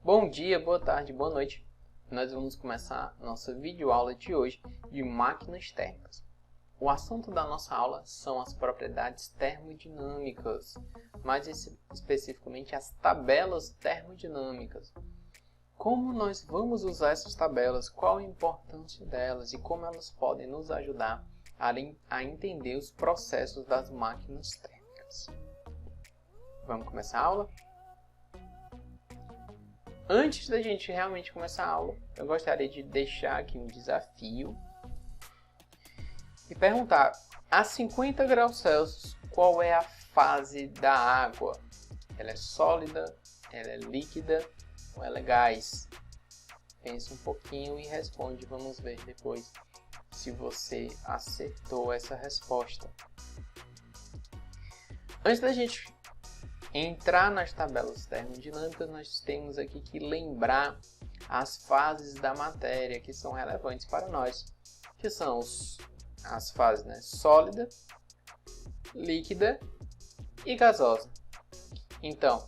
Bom dia, boa tarde, boa noite. Nós vamos começar nossa videoaula de hoje de máquinas térmicas. O assunto da nossa aula são as propriedades termodinâmicas, mais especificamente as tabelas termodinâmicas. Como nós vamos usar essas tabelas, qual a importância delas e como elas podem nos ajudar a entender os processos das máquinas térmicas. Vamos começar a aula? Antes da gente realmente começar a aula, eu gostaria de deixar aqui um desafio e perguntar: a 50 graus Celsius, qual é a fase da água? Ela é sólida, ela é líquida ou ela é gás? Pense um pouquinho e responde, vamos ver depois se você acertou essa resposta. Antes da gente entrar nas tabelas termodinâmicas, nós temos aqui que lembrar as fases da matéria que são relevantes para nós, que são as fases, sólida, líquida e gasosa. Então,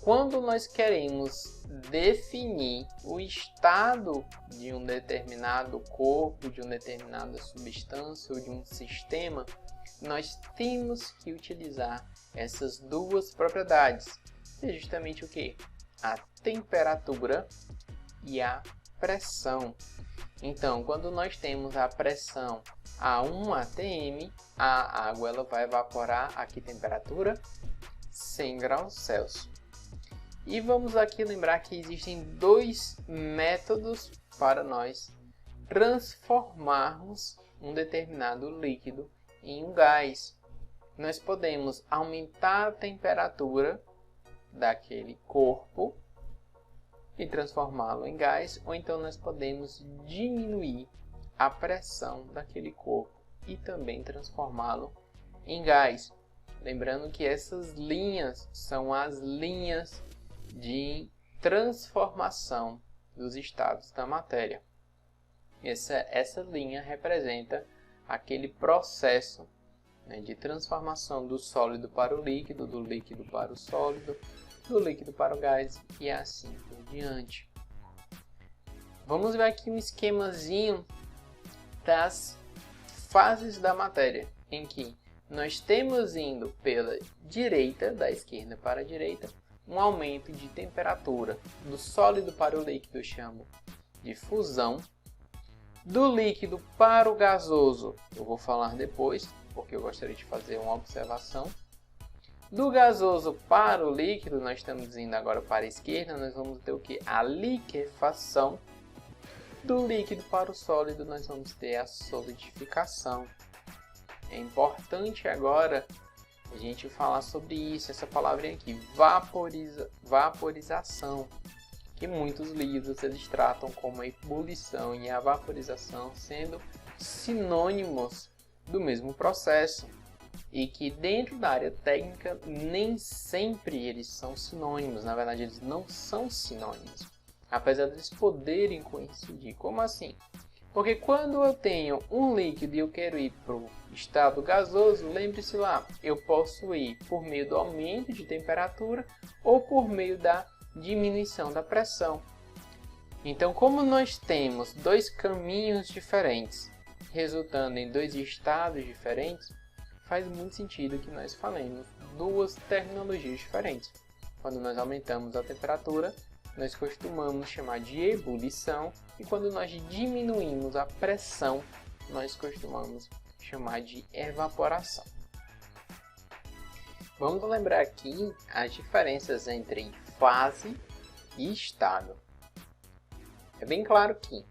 quando nós queremos definir o estado de um determinado corpo, de uma determinada substância ou de um sistema, nós temos que utilizar essas duas propriedades, que é justamente o que? A temperatura e a pressão. Então, quando nós temos a pressão a 1 atm, a água ela vai evaporar a que temperatura? 100 graus Celsius. E vamos aqui lembrar que existem dois métodos para nós transformarmos um determinado líquido em um gás. Nós podemos aumentar a temperatura daquele corpo e transformá-lo em gás, ou então nós podemos diminuir a pressão daquele corpo e também transformá-lo em gás. Lembrando que essas linhas são as linhas de transformação dos estados da matéria. Essa linha representa aquele processo de transformação do sólido para o líquido, do líquido para o sólido, do líquido para o gás e assim por diante. Vamos ver aqui um esquemazinho das fases da matéria, em que nós temos indo pela direita, da esquerda para a direita, um aumento de temperatura do sólido para o líquido, eu chamo de fusão. Do líquido para o gasoso, eu vou falar depois, porque eu gostaria de fazer uma observação. Do gasoso para o líquido, nós estamos indo agora para a esquerda, nós vamos ter o que? A liquefação. Do líquido para o sólido, nós vamos ter a solidificação. É importante agora a gente falar sobre isso, essa palavrinha aqui, vaporização, que muitos livros eles tratam como a ebulição e a vaporização sendo sinônimos do mesmo processo, e que dentro da área técnica nem sempre eles são sinônimos, na verdade eles não são sinônimos, apesar de eles poderem coincidir. Como assim? Porque quando eu tenho um líquido e eu quero ir para o estado gasoso, lembre-se lá, eu posso ir por meio do aumento de temperatura ou por meio da diminuição da pressão. Então, como nós temos dois caminhos diferentes, resultando em dois estados diferentes, faz muito sentido que nós falemos duas terminologias diferentes. Quando nós aumentamos a temperatura, nós costumamos chamar de ebulição, e quando nós diminuímos a pressão, nós costumamos chamar de evaporação. Vamos lembrar aqui as diferenças entre fase e estado. É bem claro que,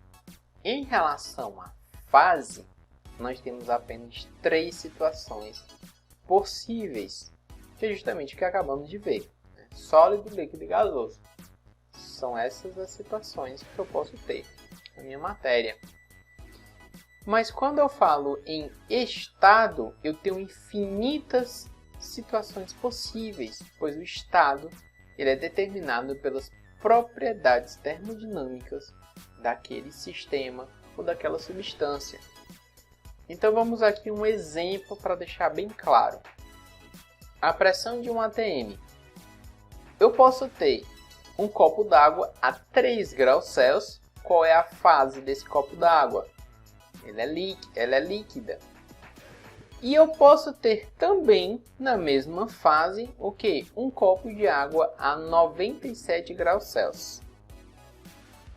em relação à fase, nós temos apenas 3 situações possíveis, que é justamente o que acabamos de ver: sólido, líquido e gasoso. São essas as situações que eu posso ter na minha matéria. Mas quando eu falo em estado, eu tenho infinitas situações possíveis, pois o estado ele é determinado pelas propriedades termodinâmicas daquele sistema ou daquela substância. Então vamos aqui um exemplo para deixar bem claro. A pressão de 1 atm. Eu posso ter um copo d'água a 3 graus Celsius. Qual é a fase desse copo d'água? Ela é líquida. E eu posso ter também, na mesma fase, o quê? Um copo de água a 97 graus Celsius.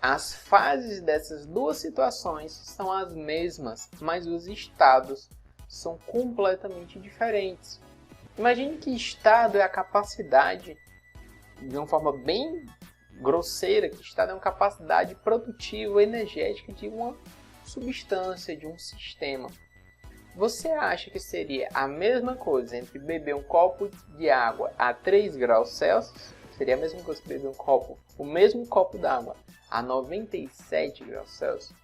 As fases dessas duas situações são as mesmas, mas os estados são completamente diferentes. Imagine que estado é a capacidade, de uma forma bem grosseira, que estado é uma capacidade produtiva, energética de uma substância, de um sistema. Você acha que seria a mesma coisa entre beber um copo de água a 3 graus Celsius? Seria a mesma coisa que beber o mesmo copo d'água a 97 graus Celsius?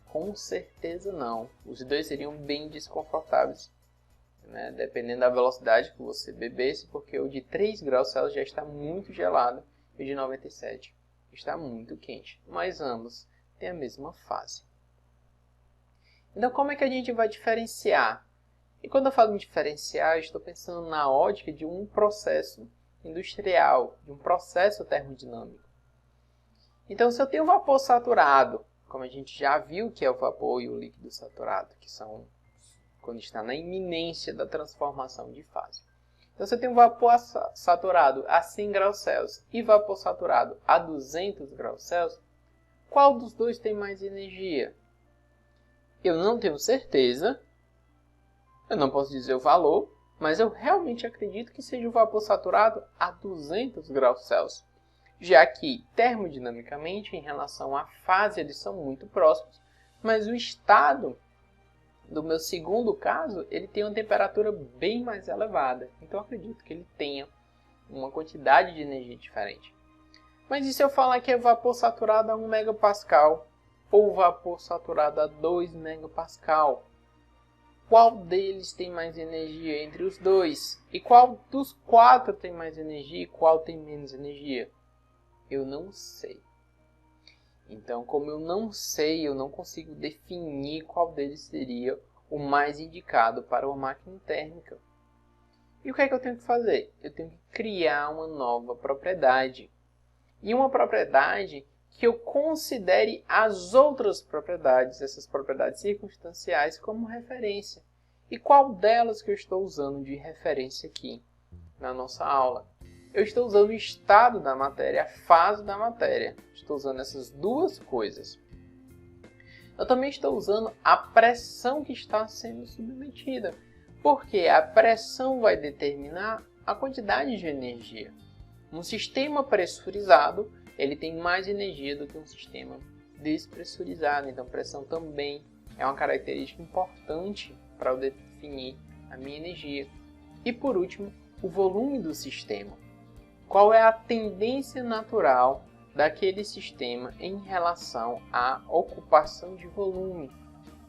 Com certeza não. Os dois seriam bem desconfortáveis, né? Dependendo da velocidade que você bebesse, porque o de 3 graus Celsius já está muito gelado e o de 97 está muito quente. Mas ambos têm a mesma fase. Então, como é que a gente vai diferenciar? E quando eu falo em diferenciar, eu estou pensando na ótica de um processo industrial, de um processo termodinâmico. Então, se eu tenho vapor saturado, como a gente já viu que é o vapor e o líquido saturado, que são quando está na iminência da transformação de fase. Então, se eu tenho vapor saturado a 100 graus Celsius e vapor saturado a 200 graus Celsius, qual dos dois tem mais energia? Eu não tenho certeza, eu não posso dizer o valor, mas eu realmente acredito que seja o vapor saturado a 200 graus Celsius, já que termodinamicamente, em relação à fase, eles são muito próximos, mas o estado do meu segundo caso, ele tem uma temperatura bem mais elevada, então eu acredito que ele tenha uma quantidade de energia diferente. Mas e se eu falar que é vapor saturado a 1 megapascal? Ou vapor saturado a 2 megapascal? Qual deles tem mais energia entre os dois? E qual dos 4 tem mais energia e qual tem menos energia? Eu não sei. Então, como eu não sei, eu não consigo definir qual deles seria o mais indicado para uma máquina térmica. E o que é que eu tenho que fazer? Eu tenho que criar uma nova propriedade. E uma propriedade que eu considere as outras propriedades, essas propriedades circunstanciais, como referência. E qual delas que eu estou usando de referência aqui na nossa aula? Eu estou usando o estado da matéria, a fase da matéria. Estou usando essas duas coisas. Eu também estou usando a pressão que está sendo submetida, porque a pressão vai determinar a quantidade de energia. Um sistema pressurizado, ele tem mais energia do que um sistema despressurizado. Então, pressão também é uma característica importante para eu definir a minha energia. E, por último, o volume do sistema. Qual é a tendência natural daquele sistema em relação à ocupação de volume?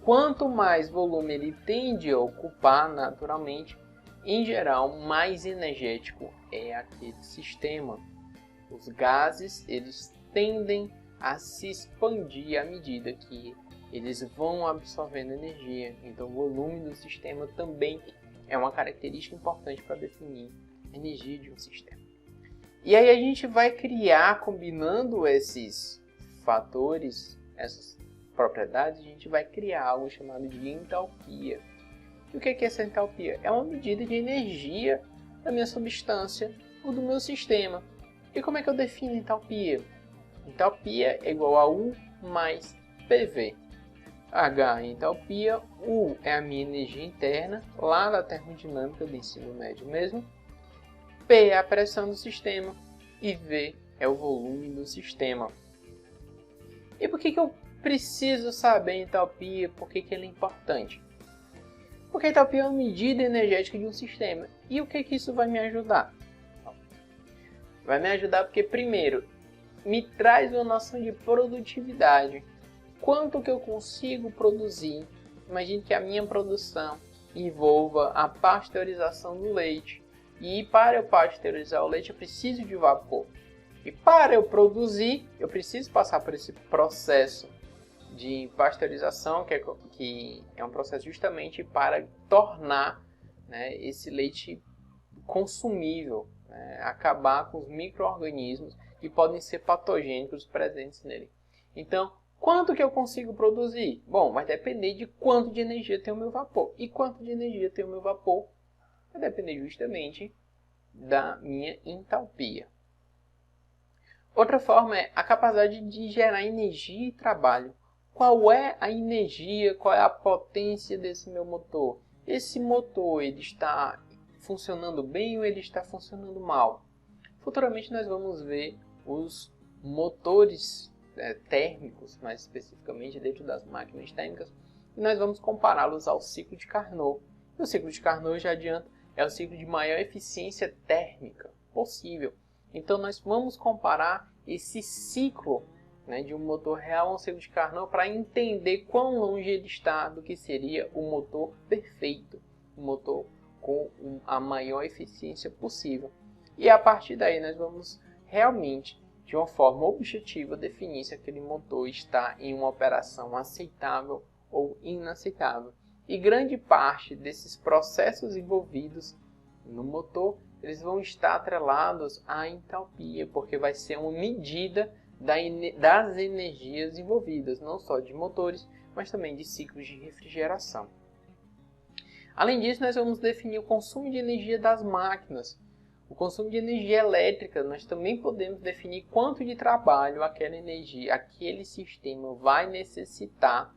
Quanto mais volume ele tende a ocupar naturalmente, em geral, mais energético é aquele sistema. Os gases, eles tendem a se expandir à medida que eles vão absorvendo energia. Então, o volume do sistema também é uma característica importante para definir a energia de um sistema. E aí a gente vai criar, combinando esses fatores, essas propriedades, a gente vai criar algo chamado de entalpia. E o que é essa entalpia? É uma medida de energia da minha substância ou do meu sistema. E como é que eu defino entalpia? Entalpia é igual a U mais PV. H é entalpia, U é a minha energia interna, lá da termodinâmica do ensino médio mesmo. P é a pressão do sistema e V é o volume do sistema. E por que eu preciso saber a entalpia? Por que ela é importante? Porque a entalpia é uma medida energética de um sistema. E o que isso vai me ajudar? Vai me ajudar porque, primeiro, me traz uma noção de produtividade. Quanto que eu consigo produzir? Imagine que a minha produção envolva a pasteurização do leite. E para eu pasteurizar o leite, eu preciso de vapor. E para eu produzir, eu preciso passar por esse processo de pasteurização, que é um processo justamente para tornar, né, esse leite consumível, né, acabar com os micro-organismos que podem ser patogênicos presentes nele. Então, quanto que eu consigo produzir? Bom, vai depender de quanto de energia tem o meu vapor. E quanto de energia tem o meu vapor vai depender justamente da minha entalpia. Outra forma é a capacidade de gerar energia e trabalho. Qual é a energia, qual é a potência desse meu motor? Esse motor ele está funcionando bem ou ele está funcionando mal? Futuramente nós vamos ver os motores térmicos, mais especificamente dentro das máquinas térmicas, e nós vamos compará-los ao ciclo de Carnot. E o ciclo de Carnot, já adianto, é o ciclo de maior eficiência térmica possível. Então nós vamos comparar esse ciclo de um motor real a um ciclo de Carnot para entender quão longe ele está do que seria o motor perfeito, o motor com a maior eficiência possível. E a partir daí nós vamos realmente, de uma forma objetiva, definir se aquele motor está em uma operação aceitável ou inaceitável. E grande parte desses processos envolvidos no motor, eles vão estar atrelados à entalpia, porque vai ser uma medida das energias envolvidas, não só de motores, mas também de ciclos de refrigeração. Além disso, nós vamos definir o consumo de energia das máquinas. O consumo de energia elétrica, nós também podemos definir quanto de trabalho aquela energia, aquele sistema vai necessitar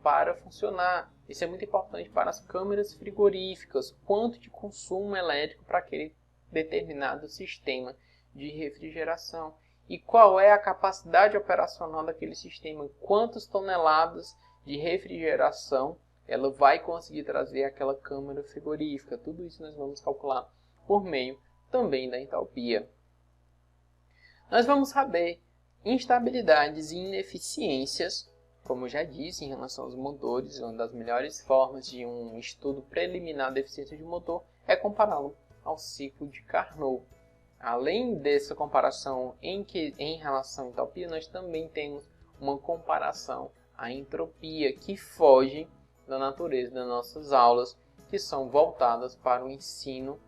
para funcionar. Isso é muito importante para as câmeras frigoríficas, quanto de consumo elétrico para aquele determinado sistema de refrigeração. E qual é a capacidade operacional daquele sistema, quantas toneladas de refrigeração ela vai conseguir trazer àquela câmara frigorífica. Tudo isso nós vamos calcular por meio também da entalpia. Nós vamos saber instabilidades e ineficiências, como eu já disse, em relação aos motores. Uma das melhores formas de um estudo preliminar da eficiência de um motor é compará-lo ao ciclo de Carnot. Além dessa comparação em relação à entalpia, nós também temos uma comparação à entropia, que foge da natureza das nossas aulas, que são voltadas para o ensino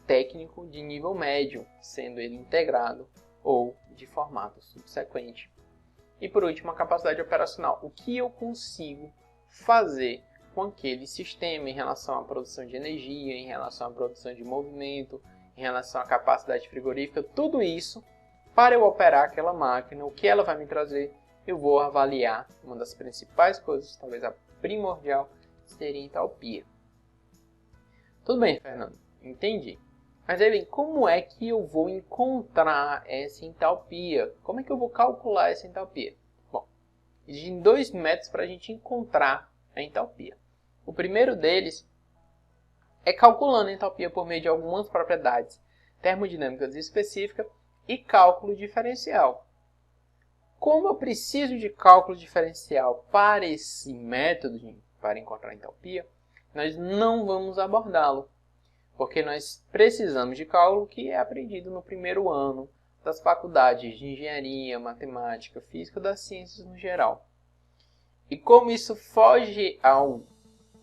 técnico de nível médio, sendo ele integrado ou de formato subsequente. E por último, a capacidade operacional. O que eu consigo fazer com aquele sistema em relação à produção de energia, em relação à produção de movimento, em relação à capacidade frigorífica, tudo isso, para eu operar aquela máquina, o que ela vai me trazer, eu vou avaliar. Uma das principais coisas, talvez a primordial, seria a entalpia. Tudo bem, Fernando, entendi. Mas aí vem, como é que eu vou encontrar essa entalpia? Como é que eu vou calcular essa entalpia? Bom, existem dois métodos para a gente encontrar a entalpia. O primeiro deles é calculando a entalpia por meio de algumas propriedades termodinâmicas específicas e cálculo diferencial. Como eu preciso de cálculo diferencial para esse método para encontrar a entalpia, nós não vamos abordá-lo, porque nós precisamos de cálculo que é aprendido no primeiro ano das faculdades de engenharia, matemática, física, das ciências no geral. E como isso foge ao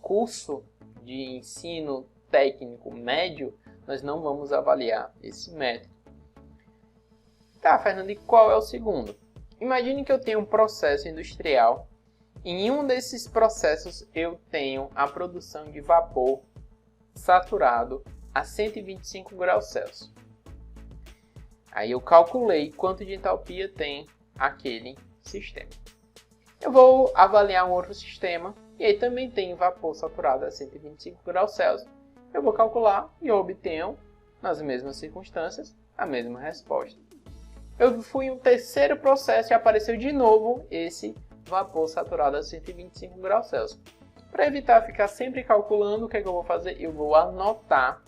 curso de ensino técnico médio, nós não vamos avaliar esse método. Tá, Fernando, e qual é o segundo? Imagine que eu tenho um processo industrial e em um desses processos eu tenho a produção de vapor saturado a 125 graus Celsius. Aí eu calculei quanto de entalpia tem aquele sistema. Eu vou avaliar um outro sistema e aí também tem vapor saturado a 125 graus Celsius. Eu vou calcular e eu obtenho, nas mesmas circunstâncias, a mesma resposta. Eu fui em um terceiro processo e apareceu de novo esse vapor saturado a 125 graus Celsius. Para evitar ficar sempre calculando, o que é que eu vou fazer? Eu vou anotar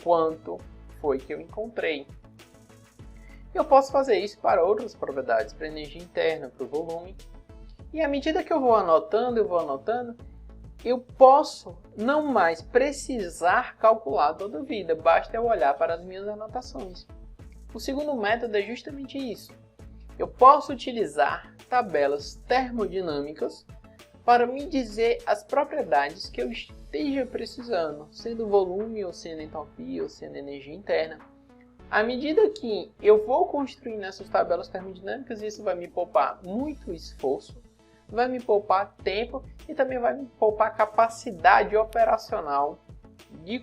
quanto foi que eu encontrei. Eu posso fazer isso para outras propriedades, para a energia interna, para o volume. E à medida que eu vou anotando, eu posso não mais precisar calcular toda a vida, basta eu olhar para as minhas anotações. O segundo método é justamente isso. Eu posso utilizar tabelas termodinâmicas para me dizer as propriedades que eu esteja precisando, sendo volume, ou sendo entalpia, ou sendo energia interna, À medida que eu vou construindo essas tabelas termodinâmicas, isso vai me poupar muito esforço, vai me poupar tempo e também vai me poupar capacidade operacional de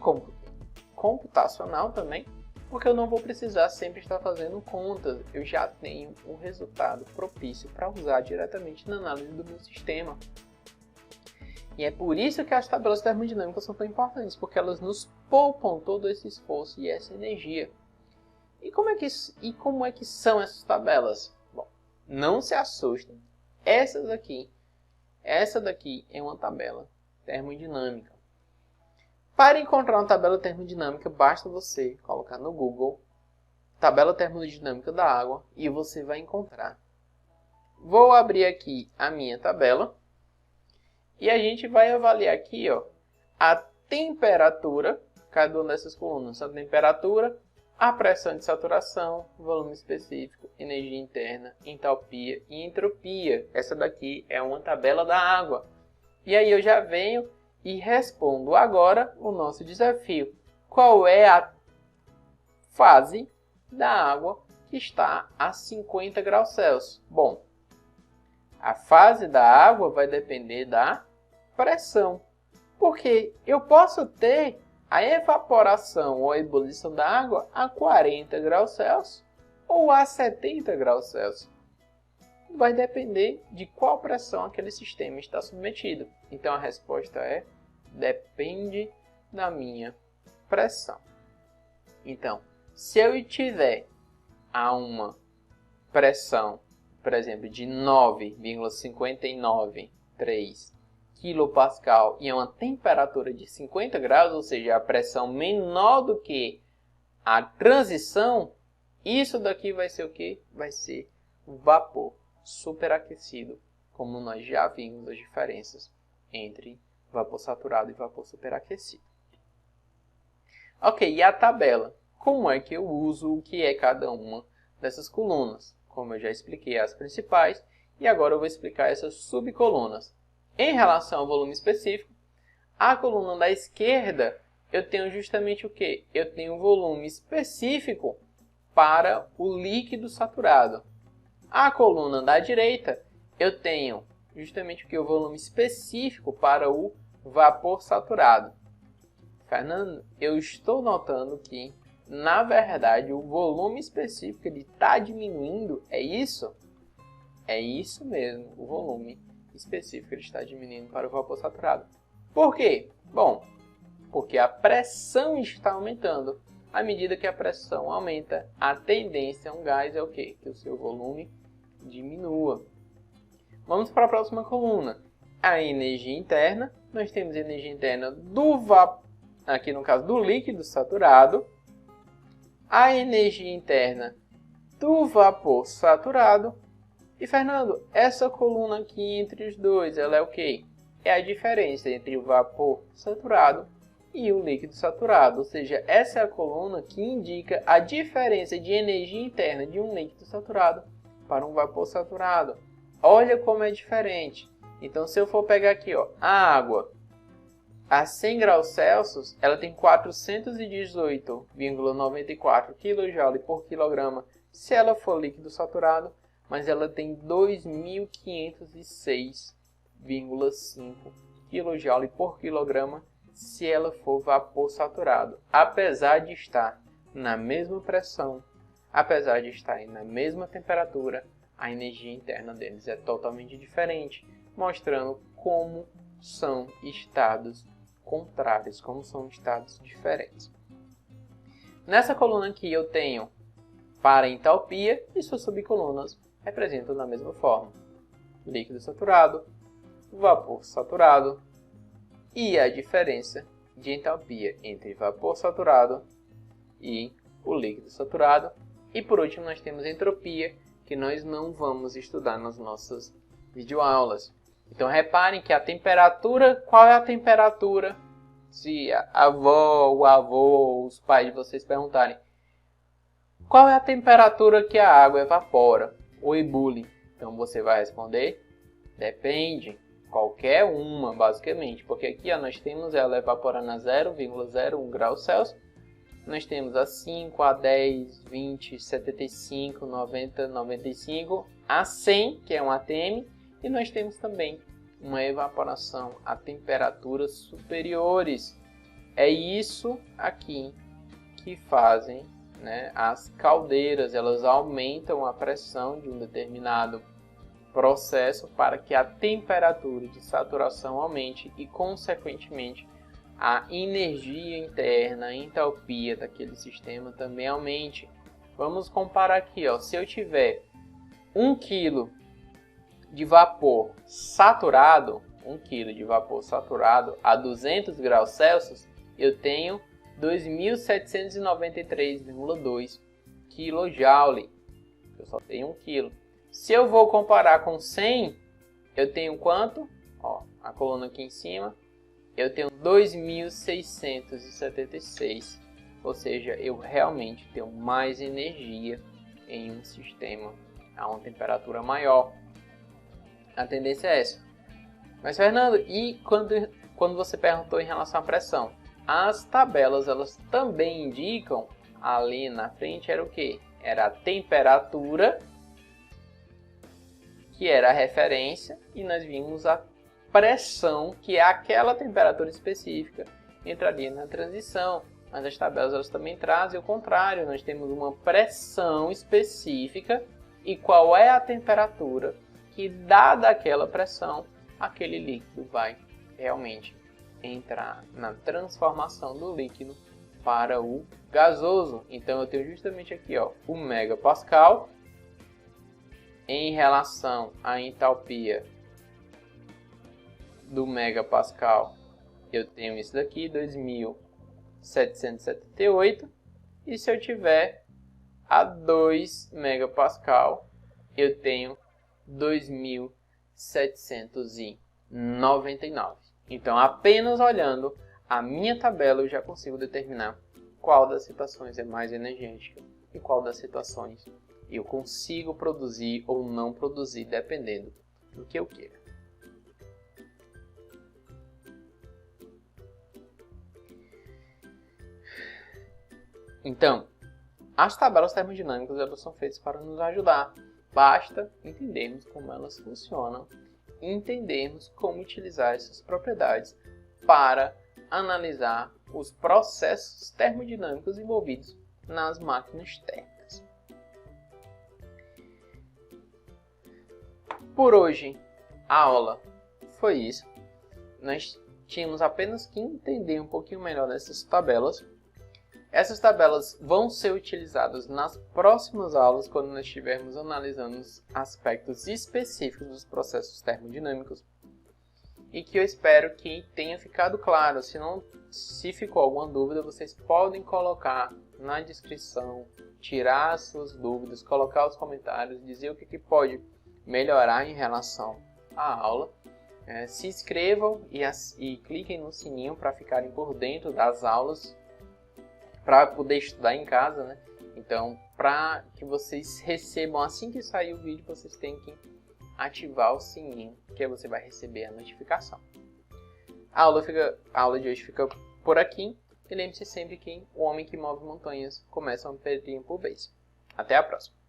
computacional também, porque eu não vou precisar sempre estar fazendo contas, eu já tenho um resultado propício para usar diretamente na análise do meu sistema. E é por isso que as tabelas termodinâmicas são tão importantes, porque elas nos poupam todo esse esforço e essa energia. E como é que são essas tabelas? Bom, não se assustem. Essa daqui é uma tabela termodinâmica. Para encontrar uma tabela termodinâmica, basta você colocar no Google tabela termodinâmica da água e você vai encontrar. Vou abrir aqui a minha tabela e a gente vai avaliar aqui, ó, a temperatura, cada uma dessas colunas, a temperatura, a pressão de saturação, volume específico, energia interna, entalpia e entropia. Essa daqui é uma tabela da água. E aí eu já venho e respondo agora o nosso desafio. Qual é a fase da água que está a 50 graus Celsius? Bom, a fase da água vai depender da pressão, porque eu posso ter a evaporação ou a ebulição da água a 40 graus Celsius ou a 70 graus Celsius. Vai depender de qual pressão aquele sistema está submetido. Então a resposta é: depende da minha pressão. Então, se eu tiver a uma pressão, por exemplo, de 9,593 kPa e uma temperatura de 50 graus, ou seja, a pressão menor do que a transição, isso daqui vai ser o quê? Vai ser vapor superaquecido, como nós já vimos as diferenças entre vapor saturado e vapor superaquecido. Ok, e a tabela? Como é que eu uso o que é cada uma dessas colunas? Como eu já expliquei as principais, e agora eu vou explicar essas subcolunas. Em relação ao volume específico, a coluna da esquerda, eu tenho justamente o quê? Eu tenho um volume específico para o líquido saturado. A coluna da direita, eu tenho justamente o que? O volume específico para o vapor saturado. Fernando, eu estou notando que, na verdade, o volume específico está diminuindo, é isso? É isso mesmo, o volume específico ele está diminuindo para o vapor saturado. Por quê? Bom, porque a pressão está aumentando. À medida que a pressão aumenta, a tendência a um gás é o quê? Que o seu volume diminua. Vamos para a próxima coluna. A energia interna. Nós temos a energia interna do vapor, aqui no caso do líquido saturado. A energia interna do vapor saturado. E, Fernando, essa coluna aqui entre os dois, ela é o quê? É a diferença entre o vapor saturado e o líquido saturado. Ou seja, essa é a coluna que indica a diferença de energia interna de um líquido saturado para um vapor saturado. Olha como é diferente. Então, se eu for pegar aqui, ó, a água a 100 graus Celsius, ela tem 418,94 kJ por quilograma se ela for líquido saturado, mas ela tem 2.506,5 kJ por quilograma se ela for vapor saturado. Apesar de estar na mesma pressão, apesar de estar na mesma temperatura, a energia interna deles é totalmente diferente, mostrando como são estados contrários, como são estados diferentes. Nessa coluna aqui eu tenho para entalpia e suas subcolunas representam da mesma forma: líquido saturado, vapor saturado e a diferença de entalpia entre vapor saturado e o líquido saturado. E por último nós temos entropia, que nós não vamos estudar nas nossas videoaulas. Então reparem que a temperatura, qual é a temperatura? Se a avó, o avô, os pais de vocês perguntarem, qual é a temperatura que a água evapora ou ebule? Então você vai responder, depende, qualquer uma basicamente, porque aqui ó, nós temos ela evaporando a 0,01 graus Celsius nós temos a 5, a 10, 20, 75, 90, 95, a 100, que é um ATM, e nós temos também uma evaporação a temperaturas superiores. É isso aqui que fazem, né, as caldeiras, elas aumentam a pressão de um determinado processo para que a temperatura de saturação aumente e, consequentemente, a energia interna, a entalpia daquele sistema também aumente. Vamos comparar aqui, ó, se eu tiver 1 kg de vapor saturado, 1 kg de vapor saturado a 200 graus Celsius, eu tenho 2.793,2 kJ. Eu só tenho 1 kg. Se eu vou comparar com 100, eu tenho quanto? Ó, a coluna aqui em cima, eu tenho 2.676. Ou seja, eu realmente tenho mais energia em um sistema a uma temperatura maior. A tendência é essa. Mas, Fernando, e quando você perguntou em relação à pressão? As tabelas, elas também indicam, ali na frente era o quê? Era a temperatura, que era a referência, e nós vimos a pressão, que é aquela temperatura específica, entraria na transição. Mas as tabelas, elas também trazem o contrário. Nós temos uma pressão específica e qual é a temperatura que, dada aquela pressão, aquele líquido vai realmente entrar na transformação do líquido para o gasoso. Então eu tenho justamente aqui, ó, o megapascal em relação à entalpia do megapascal. Eu tenho isso daqui, 2.778, e se eu tiver a 2 megapascal, eu tenho 2.799. Então, apenas olhando a minha tabela, eu já consigo determinar qual das situações é mais energética e qual das situações eu consigo produzir ou não produzir, dependendo do que eu queira. Então, as tabelas termodinâmicas, elas são feitas para nos ajudar. Basta entendermos como elas funcionam e entendermos como utilizar essas propriedades para analisar os processos termodinâmicos envolvidos nas máquinas térmicas. Por hoje, a aula foi isso. Nós tínhamos apenas que entender um pouquinho melhor dessas tabelas. Essas tabelas vão ser utilizadas nas próximas aulas, quando nós estivermos analisando os aspectos específicos dos processos termodinâmicos. E que eu espero que tenha ficado claro. Se ficou alguma dúvida, vocês podem colocar na descrição, tirar as suas dúvidas, colocar os comentários, dizer o que pode melhorar em relação à aula. Se inscrevam e cliquem no sininho para ficarem por dentro das aulas, para poder estudar em casa, né? Então, para que vocês recebam, assim que sair o vídeo, vocês têm que ativar o sininho, que aí você vai receber a notificação. A aula de hoje fica por aqui. E lembre-se sempre que o homem que move montanhas começa um pedrinho por vez. Até a próxima!